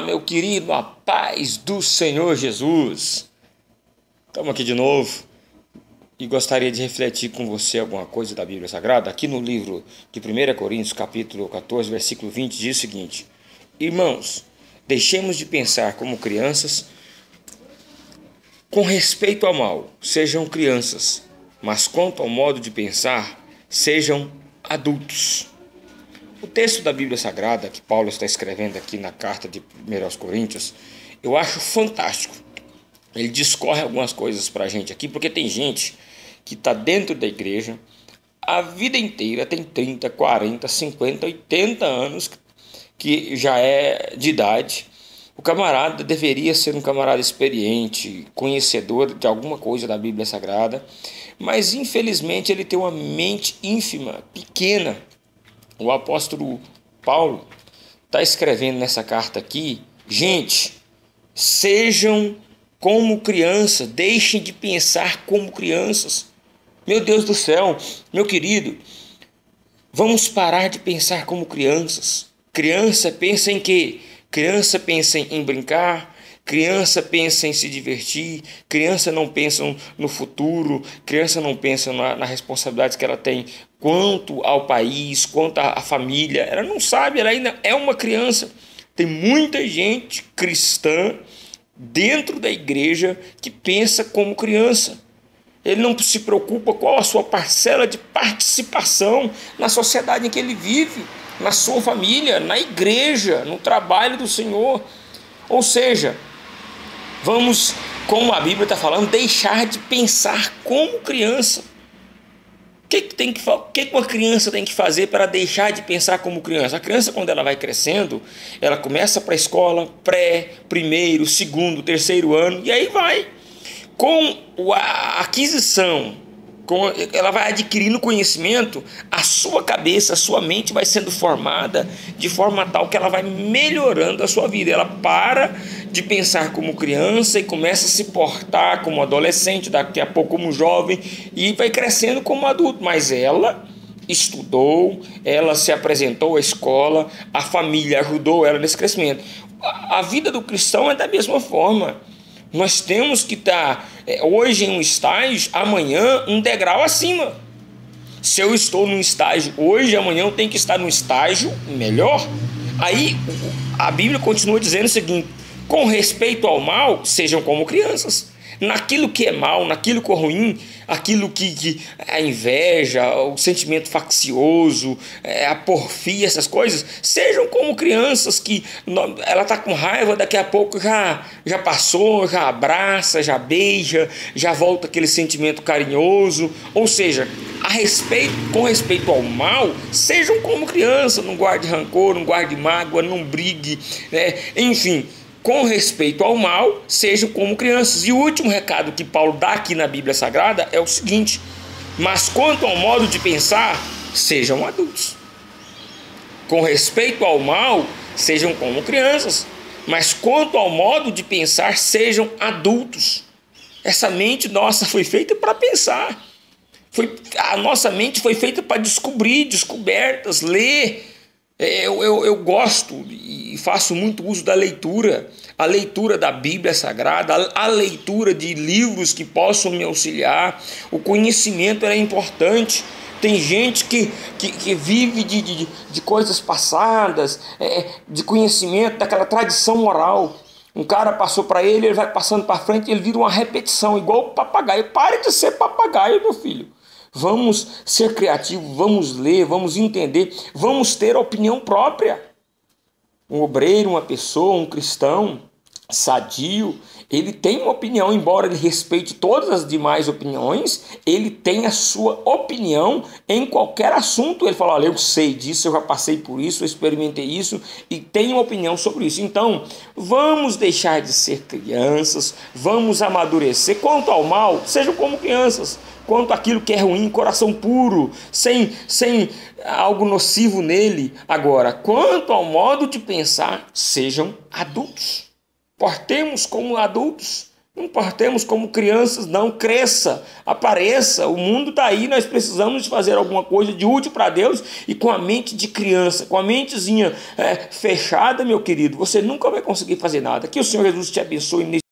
meu querido, a paz do Senhor Jesus. Estamos aqui de novo e gostaria de refletir com você alguma coisa da Bíblia Sagrada. Aqui no livro de 1 Coríntios, capítulo 14, versículo 20, diz o seguinte: Irmãos, deixemos de pensar como crianças com respeito ao mal, sejam crianças, mas quanto ao modo de pensar, sejam adultos. O texto da Bíblia Sagrada que Paulo está escrevendo aqui na carta de 1 Coríntios, eu acho fantástico. Ele discorre algumas coisas para a gente aqui, porque tem gente que está dentro da igreja a vida inteira, tem 30, 40, 50, 80 anos, que já é de idade. O camarada deveria ser um camarada experiente, conhecedor de alguma coisa da Bíblia Sagrada, mas infelizmente ele tem uma mente ínfima, pequena. O apóstolo Paulo está escrevendo nessa carta aqui: gente, sejam como crianças, deixem de pensar como crianças. Meu Deus do céu, meu querido, vamos parar de pensar como crianças. Criança pensa em quê? Criança pensa em brincar, criança pensa em se divertir, criança não pensa no futuro, criança não pensa na responsabilidade que ela tem quanto ao país, quanto à família. Ela não sabe, ela ainda é uma criança. Tem muita gente cristã dentro da igreja que pensa como criança. Ele não se preocupa qual a sua parcela de participação na sociedade em que ele vive, na sua família, na igreja, no trabalho do Senhor. Ou seja, vamos, como a Bíblia está falando, deixar de pensar como criança. O que uma criança tem que fazer para deixar de pensar como criança? A criança, quando ela vai crescendo, ela começa para a escola, pré, primeiro, segundo, terceiro ano, e aí vai. Com a aquisição, ela vai adquirindo conhecimento, a sua cabeça, a sua mente vai sendo formada de forma tal que ela vai melhorando a sua vida. Ela para de pensar como criança e começa a se portar como adolescente, daqui a pouco como jovem, e vai crescendo como adulto. Mas ela estudou, ela se apresentou à escola, a família ajudou ela nesse crescimento. A vida do cristão é da mesma forma. Nós temos que estar hoje em um estágio, amanhã um degrau acima. Se eu estou num estágio hoje, amanhã eu tenho que estar num estágio melhor. Aí a Bíblia continua dizendo o seguinte: com respeito ao mal, sejam como crianças. Naquilo que é mal, naquilo que é ruim, aquilo que a inveja, o sentimento faccioso, a porfia, essas coisas, sejam como crianças que ela está com raiva, daqui a pouco já passou, já abraça, já beija, já volta aquele sentimento carinhoso. Ou seja, com respeito ao mal, sejam como criança, não guarde rancor, não guarde mágoa, não brigue, enfim. Com respeito ao mal, sejam como crianças. E o último recado que Paulo dá aqui na Bíblia Sagrada é o seguinte: mas quanto ao modo de pensar, sejam adultos. Com respeito ao mal, sejam como crianças, mas quanto ao modo de pensar, sejam adultos. Essa mente nossa foi feita para pensar. A nossa mente foi feita para descobrir, descobertas, ler. Eu gosto e faço muito uso da leitura, a leitura da Bíblia Sagrada, a leitura de livros que possam me auxiliar. O conhecimento é importante. Tem gente que vive de coisas passadas, de conhecimento, daquela tradição oral. Um cara passou para ele, ele vai passando para frente, ele vira uma repetição, igual o papagaio. Pare de ser papagaio, meu filho. Vamos ser criativos, vamos ler, vamos entender, vamos ter opinião própria. Um obreiro, uma pessoa, um cristão sadio, ele tem uma opinião, embora ele respeite todas as demais opiniões, ele tem a sua opinião em qualquer assunto. Ele fala: olha, eu sei disso, eu já passei por isso, eu experimentei isso e tenho uma opinião sobre isso. Então, vamos deixar de ser crianças, vamos amadurecer. Quanto ao mal, sejam como crianças. Quanto àquilo que é ruim, coração puro, sem algo nocivo nele. Agora, quanto ao modo de pensar, sejam adultos. Portemos como adultos. Não partemos como crianças, não. Cresça, apareça. O mundo está aí, nós precisamos de fazer alguma coisa de útil para Deus. E com a mente de criança, com a mentezinha fechada, meu querido, você nunca vai conseguir fazer nada. Que o Senhor Jesus te abençoe nesse